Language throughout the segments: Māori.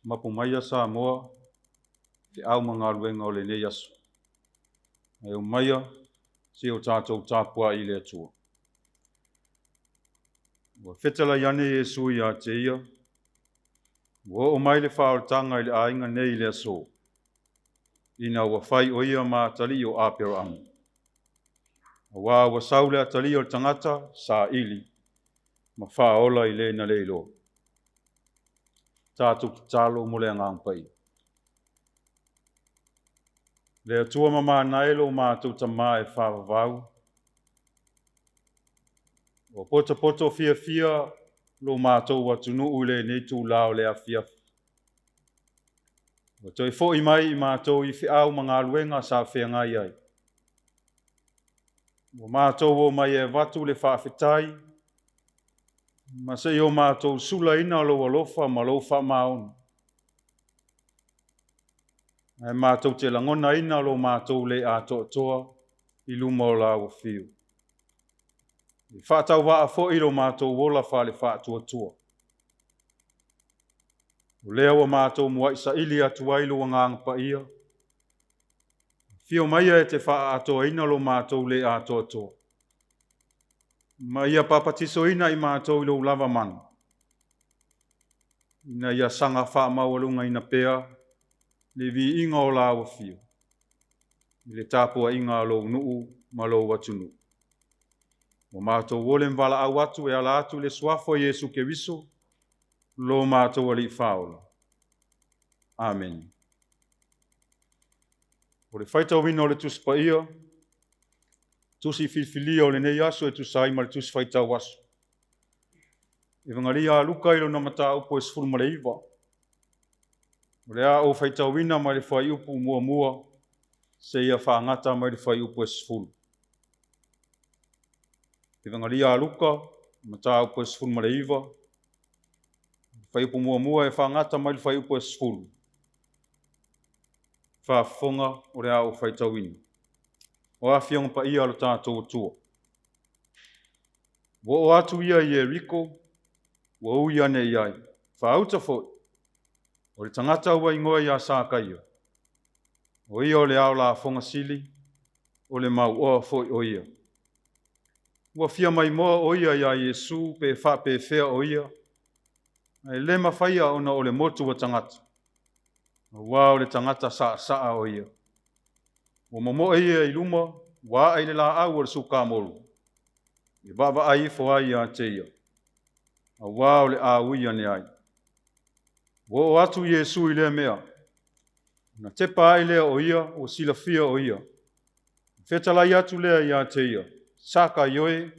Mapumaya Samoa, te au mga luenga o le ne yasu. Ai o maya, si o tātou tāpua i le atua. Wa whetala iane Yesu i a te ia, wa o mai le whaotanga i le ainga nei le aso. Ina wa whai o ia mā tali o āpero amu. Wa saule a tali o tangata sa ili, ma whaola i le na leilo. Tātou ki tālo mo le ngang Le atua mama naelo mātou tamā e whawawau. O poto fia lo mātou watunu ule nei tū lao le Afiafi. O toi fo i mai i mātou i whiau mga luenga sa whiangai ai. O mātou o mai e watu le whawhitai. Ma se o mātou sula ina lo alofa ma lo wha maon. Ai mātou te langona ina lo mātou le atoa i luma o la o fiu. I whaatau waa fo i lo mātou wola whale whaatua. O lea wa mātou mua isa ili atu ailu wa ngang pa ia. Fio maia e te wha atoa ina lo mātou le atoa. Ma ia papatiso ina i mātou ilo lava man. Ina ia sanga wha mawalunga ina pea. Le vi inga o la o fio. Le tāpua inga lo nuu ma lo watunu. O mātou wolem wala au atu e ala atu le suafo Yesu ke wiso. Lo mātou ali whaola. Amen. O le whaitau wina o le tuspa ia. Tusi filfilia o le nei aso e tusai ma le tusi whaitau waso. E vangaria luka ilo na mata upo e sfuru ma le iwa. O le a o whaitau wina ma le whai upu mua. Se ia whaangata ma le whai upo e sfuru. E vangaria luka, mata upo e sfuru ma le iwa. Whai upu mua e whaangata ma le whai upo e sfuru. Whaafonga o le a o whaitau wina. O awhianga pa ia alo tātou tua. Wo o atu ia i e riko, wo ui ane i ai. Whaauta fo. O le tangata ua ingoa i a sākaia. O ia o le ao la fonga sili, o le mau oa fo o ia. Ua fia mai moa o ia i a Yesu pe wha pe fea o ia. Ai le mawhaia ona o le motu wa tangata. Ua o le tangata saa o ia. O momo ia i luma, wa ai le la au o le suka molu. I baba ai fo ai a te ia. Ua o le au ia ne ai. O atu Yesu i le mea. Na tepa ai lea o ia, o silafia o ia. Whetalai atu lea i a te ia. Saka ioe,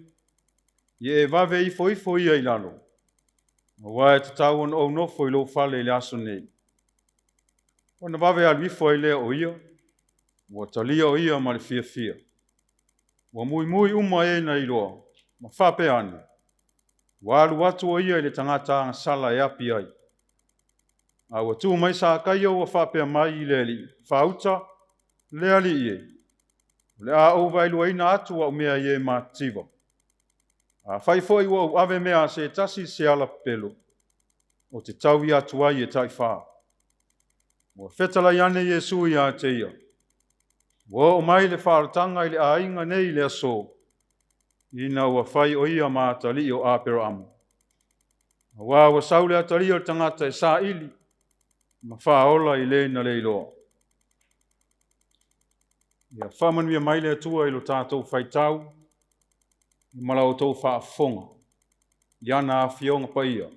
i e vave ifo ia i lalo. Wa e te tau on o nofo i lo fale i le aso nei. O na vave alu ifo ai lea o ia, o talia o ia ma le fia. O mui uma e na iloa, ma whape ane. Wa alu atu o ia i le tangata anga sala e api ai. A ua tu mai sa kai o whapea mai i le li. Whauta, le ali ie. Le a o vailu aina atu wa umea ie ma tiva. A whaifoi wa u ave mea se tasi se ala pelo. O te tau i atu ai e tai wha. O whetala iane Yesu i a te ia. O mai le whaaratanga i le ainga nei le aso. Ina ua whai o ia ma tali o apero amu. Wa saule a tali o tangata e sa ili. Ma whaola i le na leiloa. Ia whamanua mai le atua i lo tātou whaitau. I malau tau whaafonga. Iana a whionga pa ia.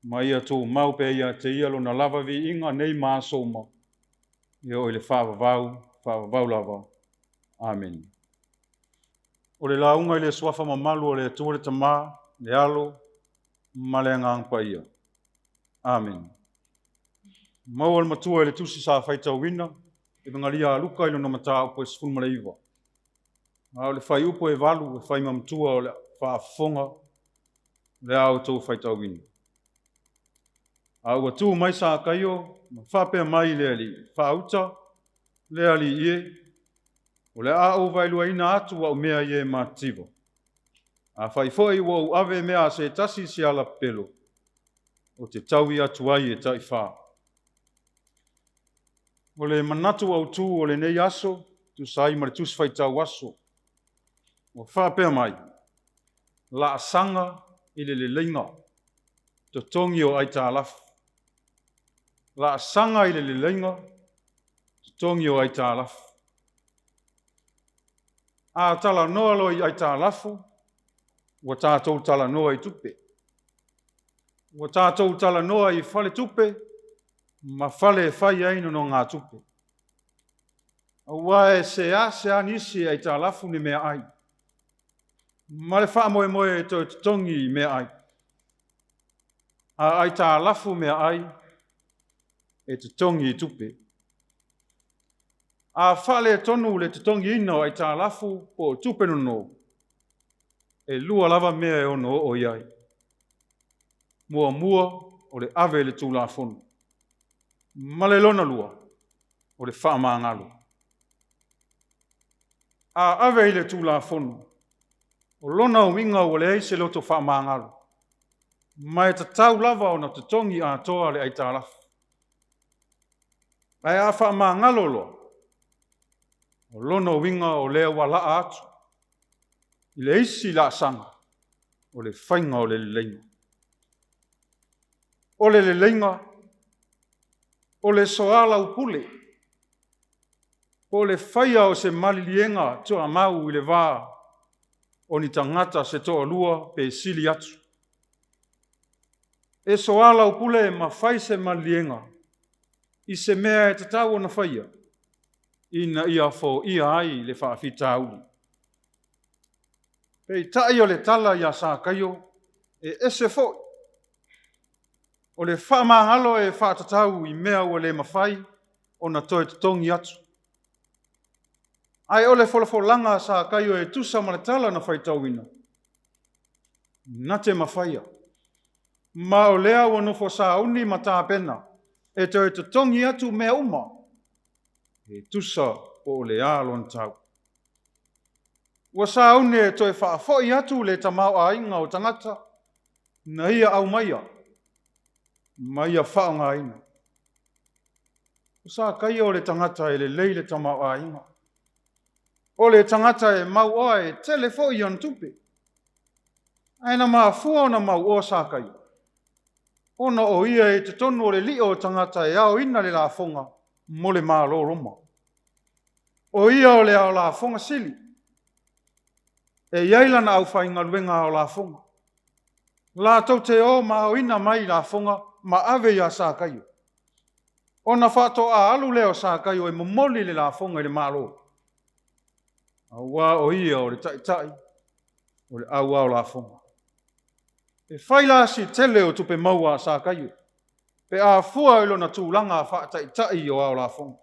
Ma ia tō maupe ia te ia lo na lava vi inga nei māsoma. Ia o i le whaavavau lava. Amen. O le launga i le swafa mamalu o le atua le tamā, le alo, ma le ngang pa ia. Amen. Mau al matua i le tusi sa whaitau wina, e bangaria luka ilo na mata upo e sifunu mara iwa. O le whai upo e walu, e whai mamtua o le whaafonga, le au tau whaitau wina. A ua tū mai sa kaio, whapea mai le ali whauta, le ali ie, o le a o vai lua ina atu wa o mea ie mativo. A whaifoi wa o ave mea se tasi si ala pelo, o te taui atu ai e tai wha. O le manatu au tū o le nei aso, tu sai ma le tusi whaitau aso. O whapea mai, la sanga i le lenga, to tongi o ai tā lafu. La sanga i le lenga, to tongi o ai tā lafu. A tala noa lo i ai tā lafu, wa tātou tala noa i tupe. Wa tātou tala noa i whale tupe, ma whale e whai aino no ngā tupe. Wa e se a nisi ai tā lafu ni mea ai. Ma le wha moe moe e to tongi mea ai. A ai tā lafu mea ai, e te tongi i tupe. A whale tonu le te tongi ino ai tā lafu po tupe no. E lua lava mea e ono o iai. Mua o le ave le tūla fonu. Ma le lona lua o le wha maangalo. A ave le tūla fonu. O lona o winga o le eise loto wha maangalo. Ma e ta tau lava o na te tongi a toa le ai tā lafu. Ai a wha maangalo loa. O lona o winga o lea wala atu. I le isi la sanga. O le whainga o le lenga. O le lenga. O le soala upule. O le whaia o se malilienga toa mau i le vā. O ni tangata se toa lua pe sili atu. E soala upule ma whai se malilienga. I se mea e te tau na whaia. Ina ia fo ia ai le whaafita uli. Pei tai o le tala ia sa kaio e ese fo. O le whamahalo e whaatatau i mea o le mawhai o na toi te tongi atu. Ai o le wholafolanga sa kaio e tusa ma le tala na whaitau ina. Na te mawhaia. Ma o lea o nofo sa uni ma tā pena e toi te tongi atu mea uma. E tusa o le alon tau. Wa sa uni e toi whaafoi atu le tamau a inga o tangata na ia au maia. Maia whaonga ina. Sa kai o le tangata e le leile tamau a inga. O le tangata e mau oa e telefoi an tupe. Aina maa fua na mau o sa kai. Ona o ia e te tonu o le li o tangata e au ina le la fonga mo le maa lo roma. O ia o le au la fonga sili. E iaila na au whainga luenga o la fonga. La tau te o maa o ina mai la fonga ma ave ia sa kai. Ona whato a alu leo sa kai o e momoli le la fonga i le maa lo. Awa o ia o le tai o le au au la fonga. E whaila si tele o tupe maua sa kaio. Pe a fua ilo na tūlanga a tai o au la fonga.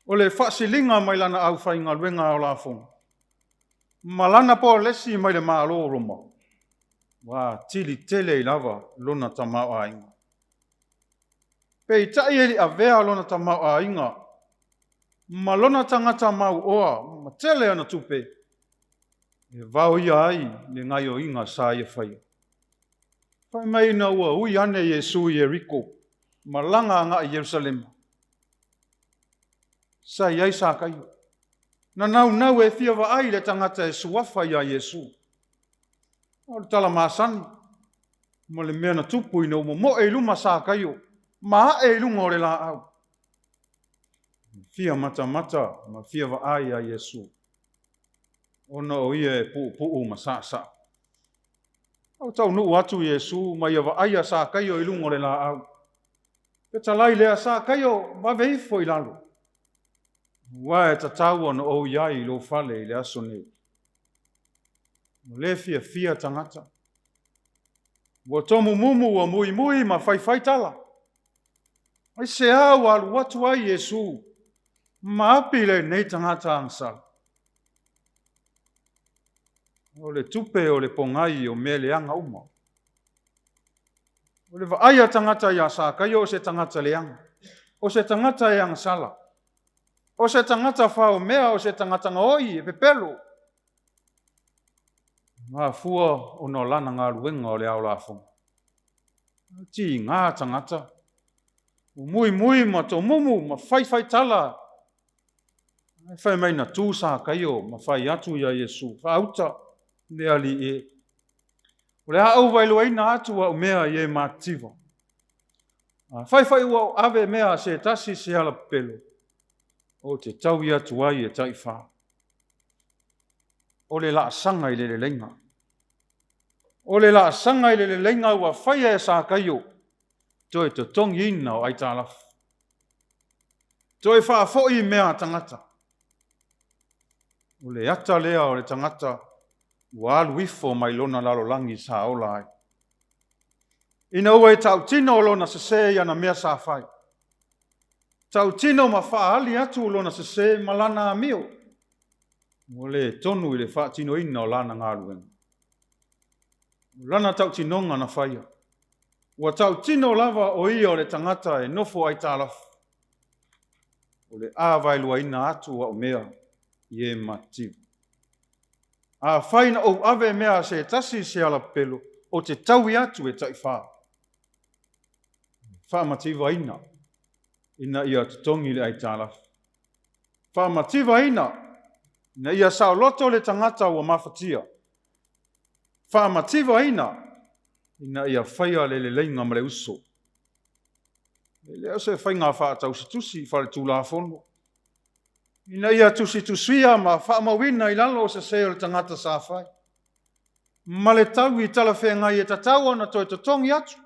O le whasilinga mai lana au whainga luenga au la fonga. Malana po lesi mai le maalo roma. Wa tili tele i lava lona tamau a inga. Pe i tai eli a vea lona tamau a inga. Ma lona tangata mau oa, ma tele ana tupe. E vau ia ai, le ngai o inga sa ia whai. Whai mai na ua ui ane Yesu i Eriko, ma langa anga i Jerusalem. Sa iai sa kai. Na nau e fia wa ai le tangata e suafa ia Yesu. O le tala maasani. Ma le mea na tupu ina mo e luma sa kai o. Ma e lunga o le la au. Fia mata, ma fia wa ai a Yesu. Ona o ia e pu ma sa. Au tau nuu atu Yesu, ma ia wa ai a sa kai o ilungo le la au. Pe talai lea sa kai o ma veifo i lalo. Wa e tatau ana o iai lo fale i le aso nei. Le fia tangata. Wa tomu mumu wa mui ma fai tala. Ai se au alu watu ai Yesu. Ma api le nei tangata ansal. O le tupe o le pongai o mele anga uma. O le vaia tangata ia sākai o se tangata leanga. O se tangata yang sala. O se tangata whao mea o se tangata ngaoi e pepelo. Ngā fua o no lana ngā ruenga o le au la fonga. Ti ngā tangata. O mui ma to mumu ma whai tala. Whai mai na tū sākai o ma whai atu ia Yesu. Whauta le ali e. O le au wailu aina atu au mea i e mātiva. Whai ua ave mea se tasi se ala pelo. O te tau i atu ai e tai wha. O le la sanga i le lenga. O le la sanga i le lenga ua whai e sa kaio. Toi te tongi ina o aitalaf. Toi wha fo i mea tangata. O le ata lea o le tangata ua alu ifo mai lona lalolangi sa ola ai. Ina ua e tau tino lona se ia na mea sa whai. Tau tino ma wha ali atu lona se malana amio. O le tonu i le wha tino ina o lana ngaruenga. Lana tau tinonga na whaia. Ua tau tino lava o ia o le tangata e nofo ai tālafu. O le āwailua ina atu o mea i e mativu. A whaina o ave mea se tasi se ala pelo o te taui atu e tai wha. Wha mativa ina. Ina ia tutongi le ai tālafu. Wha mativa ina. Ina ia sao loto le tangata ua mawhatia. Wha mativa ina. Ina ia whaia le leinga ma le uso. Le ase whainga wha tau situsi wha le tūla fono. Ina ia tusia ma wha mawina i lalo se seo le tangata sa whai. Ma le tau i tala whenga i e tatau ana toi totongi atu.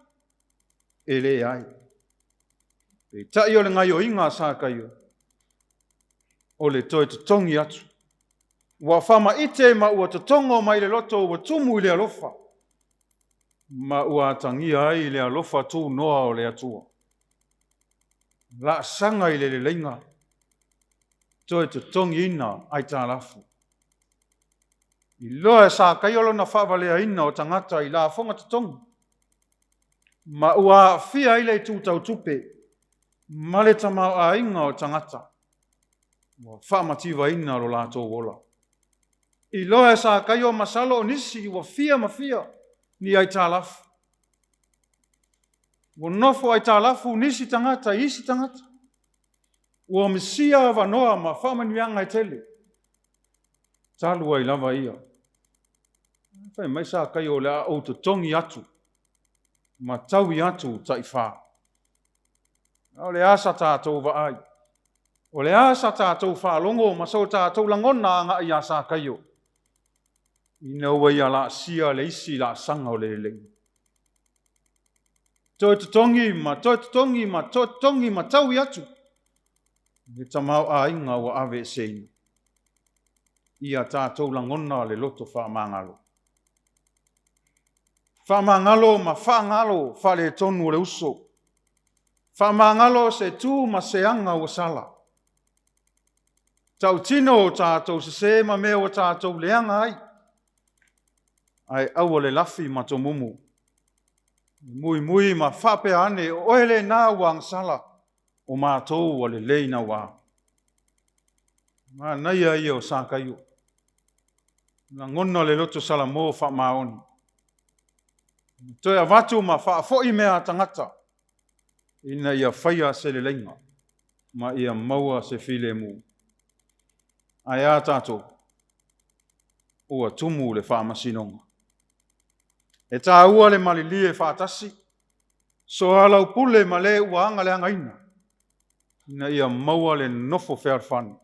E le ai. E tai o le ngai o inga sa kaio. O le toi totongi atu. Ua whama ite ma ua totongo mai le loto ua tumu i le alofa. Ma ua tangia ai le alofa tū noa o le atua. La sanga i le leinga. Toi totongi ina ai tālafu. I loa e sa kaiolo na whawalea ina o tangata i la fonga totongi. Ma ua fia i le tūtau tupe. Ma le tamau a inga o tangata. Ua whamativa ina ro la tō wola. I loa e sa kaio masalo o nisi ua fia ma fia ni ai tālafu. Ua nofo ai tālafu nisi tangata isi tangata. Ua misia wanoa ma whamanianga i tele. Talua i lava ia. Whai mai sa kai o le au te tongi atu. Ma taui atu tai wha. O le asa tātou wa ai. O le asa tātou wha longo ma so tātou langona anga i asa kai o. Ina ua ia la sia le isi la sanga o le leng. Toi te tongi ma taui atu. Ni tamau a inga wa ave seina. Ia tātou langona le loto whaamangalo. Whaamangalo ma whaangalo whale tonu o le uso. Whaamangalo se tū ma se anga o sala. Tau tino o tātou se ma mea o tātou leanga ai. Ai aua le lafi ma to mumu. Mui ma whape ane o ele nā wang sala. O mātou o le leina wā. Mā naia ia o sākaio. Nā ngona le loto sala mō wha maoni. Toi a watu ma wha fōi mea tangata. Ina ia whaia se le leina. Ma ia maua se while mū. Ai a tātou. Ua tumu le wha masinonga. E tā ua le malilie wha tasi. So alau pule ma le ua anga le anga ina. Ina ia maua le nofo whearwhani.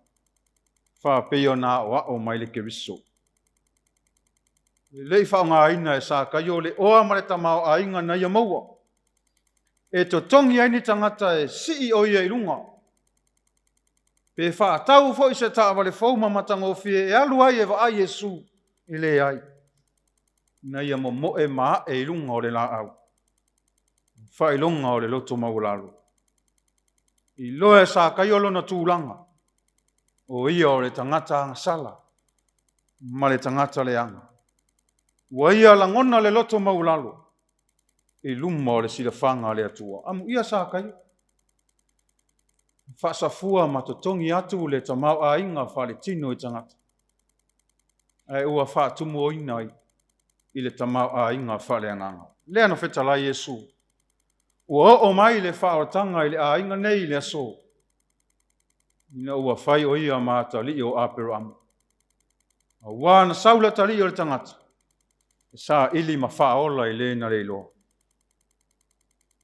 Wha peo nā o mai le keriso. Le wha ngā ina e sā kaio le oa ma le tamau a inga na ia maua. E to tongi aini tangata e sii o ia i lunga. Pe wha tau fo i se tāwa le whauma matango fie e alu ai e wa ai Jesu i le ai. Na ia mo e maa e i lunga o le la au. Wha i lunga o le loto maulalo. I loe sa kaiolo na tūlanga. O ia o le tangata angasala. Ma le tangata le anga. Wa ia langona le loto maulalo. I luma o le silafanga le atua. Amu ia sa kai. Whaasafua matotongi atu le tamau a inga whale tino I tangata. Ai ua whaatumu o ina I le tamau a inga whale anganga. Lea no whetalai Yesu. Ua o mai le whaotanga I le a inga nei le aso. Ina ua whai o ia maata li o apero amu. A wana saula tali o le tangata. Sa ili ma whaola I le na le loa.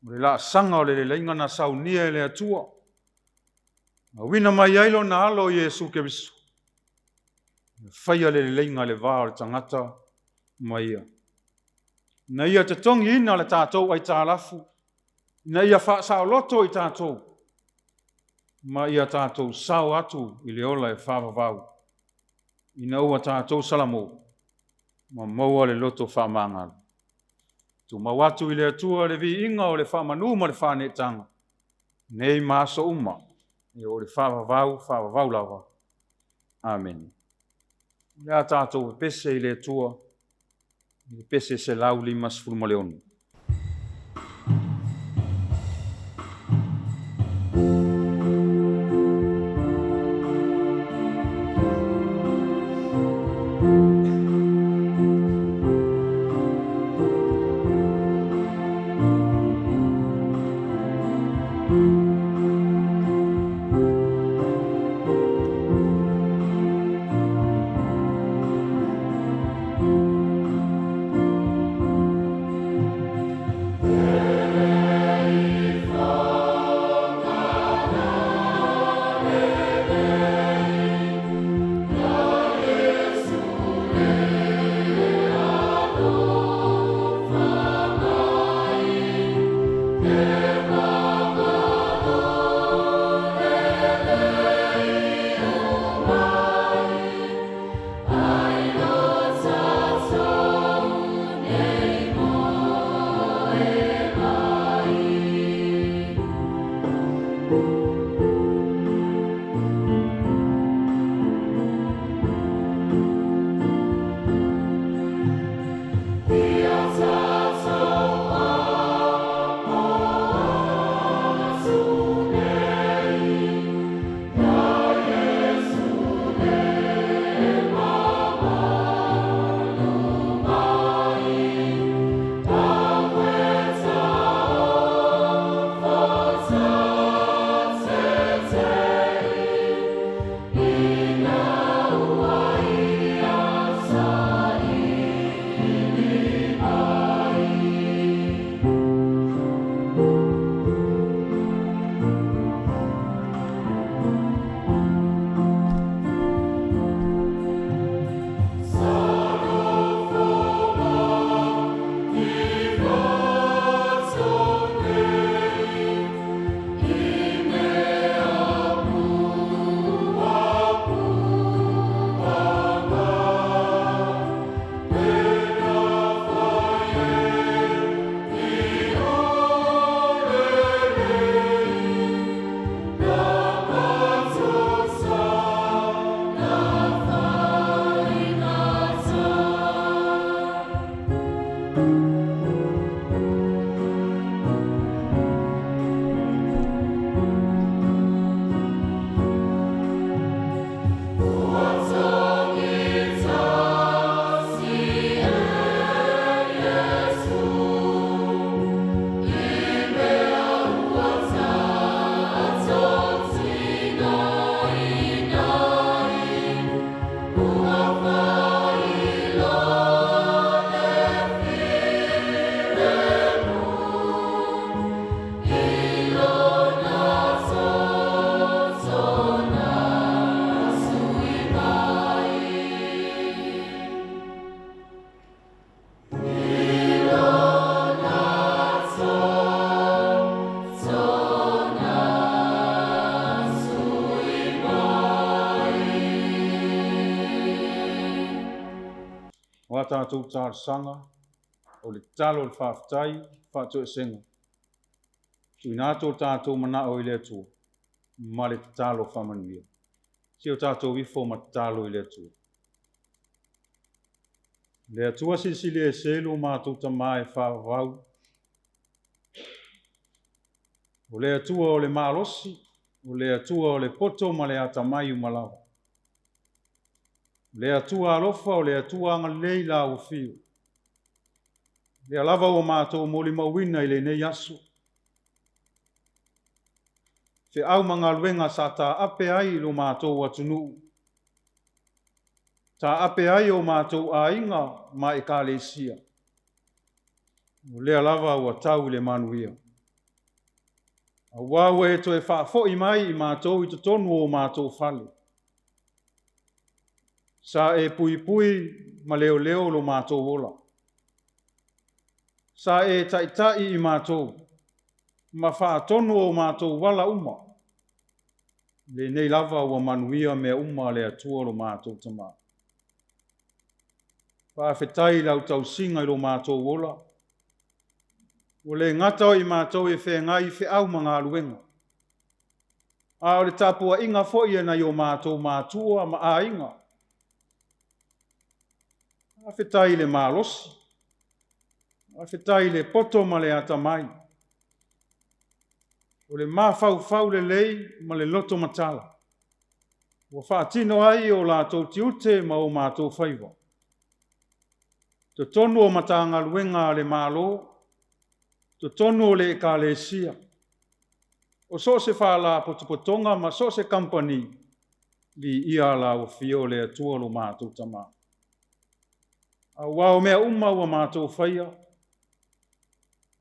Le la sanga o le inga na saunia le atua. Wina mai ailo na alo Yesu ke bisu. Whaia le inga le vā o le tangata mai ia. Na ia te tongi ina le tātou ai tālafu. Na ia wha sao loto I tātou. Ma ia tātou sao atu I le ola e whawawau. Ina ua tātou salamo. Ma maua le loto whamangal. Tu mawatu I le atua le vi inga o le whamanuma le whanetanga. Nei maso uma. I o le whawawau lawa. Amen. Lea tātou pese I le atua. I pese se lau limas fulmoleonu. wa tātou tāra sanga, o le talo le whawhtai, whātua senga. Tui nātou tātou mana o I le atua, ma le talo whamanuia. Si o tātou wifo ma talo I le atua. Le atua sili e selu mātou tamai whawau, O le atua o le malosi, o le atua o le poto ma le atamai umalawa. Le atua alofa o le atua anga lei la o fio. Le alava o mātou moli mawina i le nei asu. Fe au mga luenga sa ta ape ai lo mātou atunu. Ta ape ai o mātou a inga ma e ka le sia. O le alava o tau le manuia. A wawe to e whaafo i mai i mātou i tonu o mātou whale. Sa e pui pui ma leo leo lo mātou ola. Sa e taitai i mātou. Ma whaatonu o mātou wala uma. Le nei lava o manuia mea uma le atua lo mātou tama. Whaafetai lau tau singa i lo mātou ola. O le ngata i mātou e whengai whe au mga aluenga. A o le Tapuaiga fo'i ana i o mātou mātua ma a inga. A whetai le mālosi. A whetai le poto ma le atamai. O le mawhau le lei ma le loto matala. O whaatino ai o lātou tiute ma o mātou whaiwa. Te tonu o matanga luenga le mālo. Te tonu o le ka le sia. O so se whala potopotonga ma so se company li ia la o fio le atua lo mātou tama. A wao mea uma ua mātou whaia.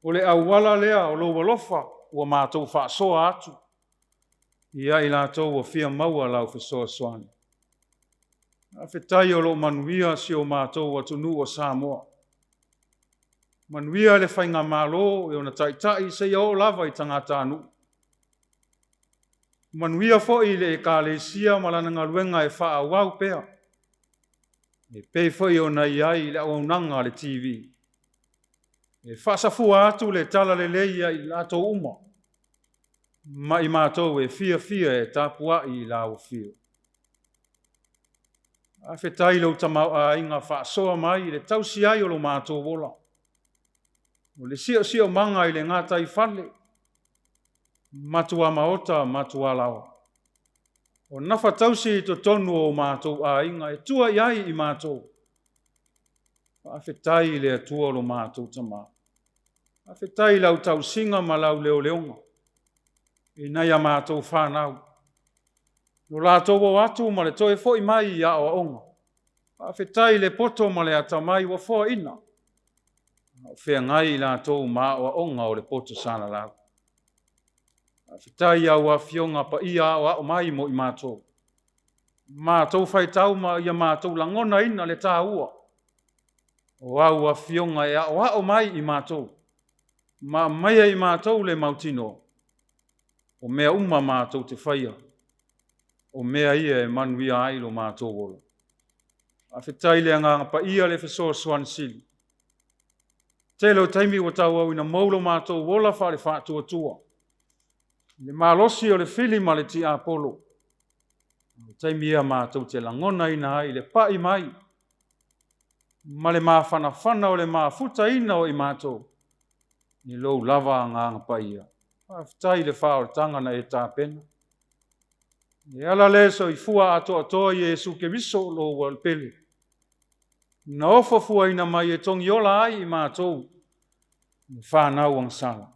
O le awala lea o lo walofa ua mātou whaasoa atu. Ia i lātou o fia maua lau whesoa soani. A whetai o lo manuia si o mātou atunu o Samoa. Manuia le whainga malo e ona taitai se o lava i tangata anu. Manuia fo'i le ka le sia malananga luenga e wha wau pea. E pei fo'i o nei ai le aunanga le TV. E whasafua atu le tala le leia i lato uma. Ma i mātou e fia e Tapuaiga i lau fio. A whetai lau tamau a inga whaasoa mai le tausi ai o lo mātou wola. O le sio manga i le ngata i whale. Matua maota, matua lawa. O nafa tausi i to tonu o mātou a inga e tua iai i mātou. A whetai le atua lo mātou tama. A whetai lau tausinga ma lau leo leonga. I nei a mātou whanau. No lātou o atu ma le toe fo i mai i a o onga. A whetai le poto ma le atamai wa fo ina. Whea ngai la tō maa o onga o le poto sana lau. Whitai au a fionga pa ia o mai mo i mātou. Mātou whai tau ma ia mātou langona ina le tā ua. O au a fionga e o mai i mātou. Ma maia i mātou le mautino. O mea uma mātou te whaia. O mea ia e manuia ai lo mātou ora. A whitai le anga pa ia le whesoa swan sili. Telo taimi o tau au ina maulo mātou wola whare whātua tua. Le malosi o le fili ma le ti apolo. Taimi ea mātou te langona ina ai le pai mai. Ma le mawhana o le mafuta ina o i mātou. Ni lou lava nganga pa ia. Whai le whaoratanga na e tāpena. E ala leso i fua atoa Jesu ke viso lo walpele. Na ofa fua ina mai e tongi ola ai i mātou. Ni whanau ang sala.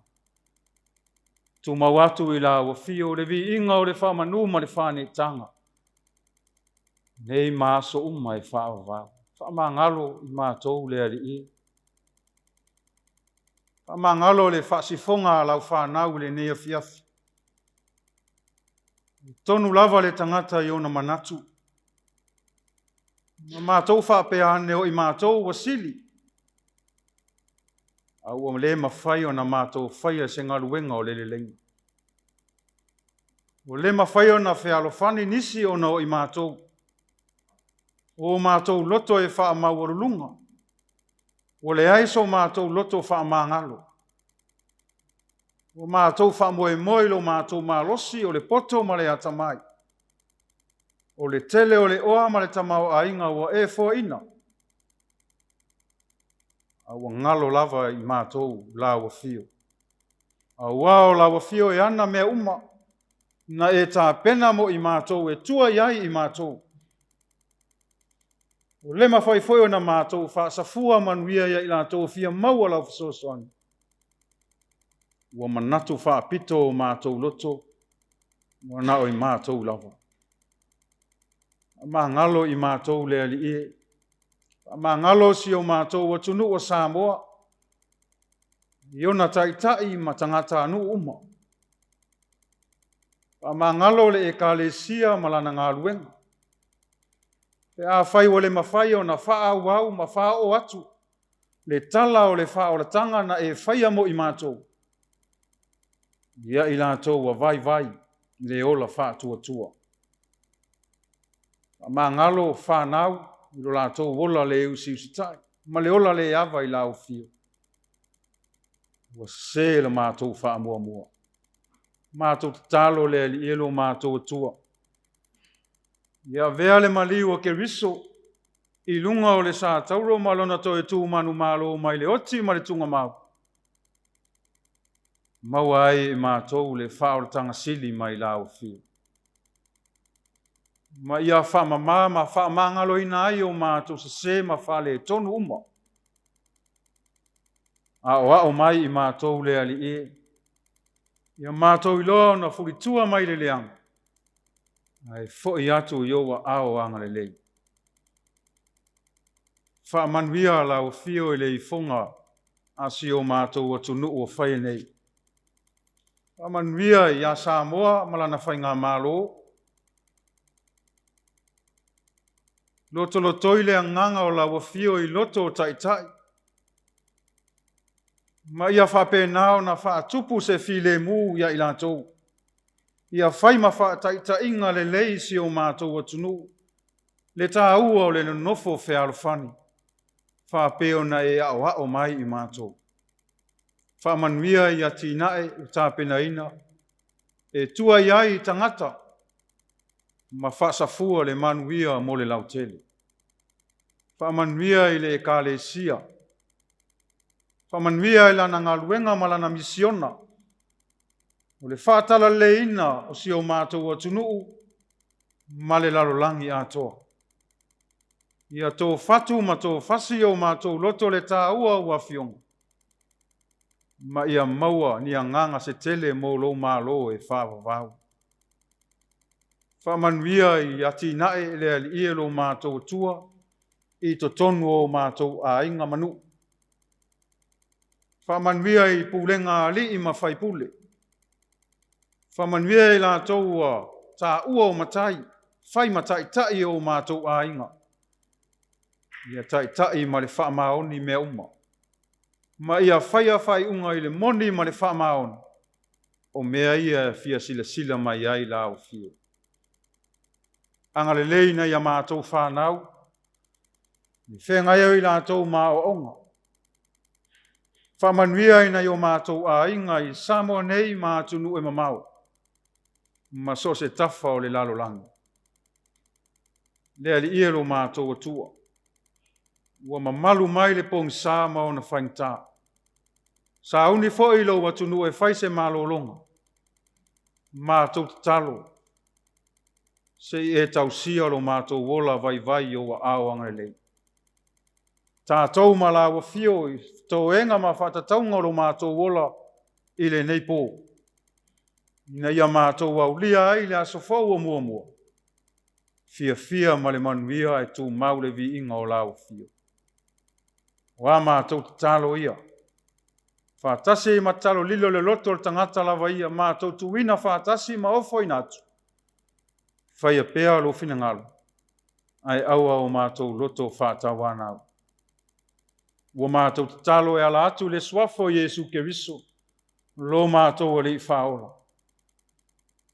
Tu mawatu i la o fio le vi inga o le whamanu ma le whane tanga. Nei māso uma e whaavau. Whamangalo i mātou le ali i. Whamangalo le whasifonga lau whanau le nei Afiafi. Tonu lava le tangata i ona manatu. Mātou whapeane o i mātou wasili. Au o le mawhai o na mātou whaia se ngaluenga o le lengi. O le mawhai o na whealofani nisi o na o i mātou. O mātou loto e wha mawarulunga. O le aiso mātou loto wha mangalo. O mātou wha moe lo mātou malosi o le poto ma le atamai. O le tele o le oa ma le tamau a inga o e fo ina. A o ngalo lava i mātou la o fio. Aua la wafio e ana mea uma. Na e tā pena mo I mātou e tua iai I mātou. O le mawhai foi o na mātou whaasafua manuia ia I lātou fia maua lau fisosoani. Ua manatu whaapito o mātou loto. Ua nao I mātou lava. Mā ngalo I mātou le ali e. Mā ngalo si o mātou wa tunu o Samoa. Iona taitai ma tangata anu uma. Mā ngalo le e kālesia malana ngāluenga. Pe a whai o le mawhai o na wha au ma wha o atu. Le tala o le wha o le tanga na e whaia mo I mātou. Ia I lātou wa vai le ola wha tua. Mā ngalo whanau, I lo lātou wola le usi tai. Ma le ola le awa I lau fio. Wa se le mātou wha mua. Mātou talo le ali elo mātou tua. Ia vea le maliu o ke riso. I lunga o le sa tauro malona to e tū manu malo mai le oti ma le tunga mau. Mau ai I mātou le wha o le tanga sili mai lau fio. Ma ia wha ma wha mangalo ina ai o mātou se ma wha le tonu uma. A o mai I mātou le ali e. Ia mātou I loa na furitua mai le leang. Ai fo I atu I owa ao anga le lei. Wha manuia lau fio I le I fonga asi o mātou atu nu o whai nei. Wha manuia I a Samoa malana whai ngā malo. Loto toile nganga o la wafio I loto taitai. Ma ia whape nao na wha tupu se file mu ia I lātou. Ia whai ma wha taita inga le leisi o mātou atunu. Le tā ua o le nofo whea alufani. Whape o na e ao mai I mātou. Wha manuia ia tinae o tāpena ina. E tua iai tangata. Ma whaasafua le manuia mo le lautele. Whamanuia I le kālesia. Whamanuia I lana ngaluenga malana misiona. O le whaatala le ina o si o mātou atunuu. Ma le lalolangi atoa. Ia tō whatu ma tō whasi o mātou loto le tā ua ua fionga. Ma ia maua ni a nganga se tele mō lo mālo e whāwawau. Whamanuia I ati nae le ali ie lo mātou tua. I to tonu o mātou a inga manu. Whamanuia I pūlenga ali I mawhai pule. Whamanuia I lātou a tā ua o matai. Whai matai tai o mātou a inga. Ia tai ma le whaamaoni mea uma. Ma ia whai unga I le moni ma le whaamaoni. O mea ia fia sila mai ai lao fio. Anga le leina ia mātou whanau. Ni whenga iau I lātou mā o onga. Whamanuia ina I o mātou a inga I Samoa nei mātunu e mamau. Ma so se tafa o le lalo langi. Le ali ielo mātou atua. Ua mamalu mai le pong sā mao na whaingtā. Sa uni fo I lo watunu e whaise mālolonga. Mātou talo. Se e tausia lo mātou wola vai o ao angarelei. Tātou malawa fio I tō enga ma whatataunga lo mātou wola I le nei pō. Ina ia mātou au lia ai le aso fau o mua. Fia ma le manuia e tū maule vi inga o lau fio. Wa mātou talo ia. Whātasi I matalo lilo le loto le tangata lava ia mātou tuina whātasi ma ofo I natu. Whaia pēa lo fina ngalo. Ai aua o mātou loto whātawanau. Ua mātou talo e ala atu le swafo Jesu Keriso. Lo mātou ali whaola.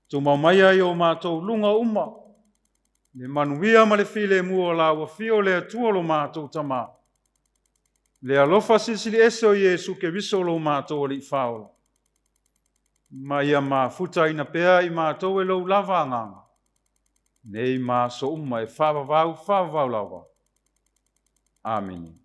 Tu mamai ai o mātou lunga uma. Le manuia ma le file mua la ua fio le atua lo mātou tamā. Le alofa sisili ese o Jesu Keriso lo mātou ali whaola. Ma ia mā futa ina pēa I mātou e lo lava nganga. Nei mā so uma e whawawau lawa. Amen.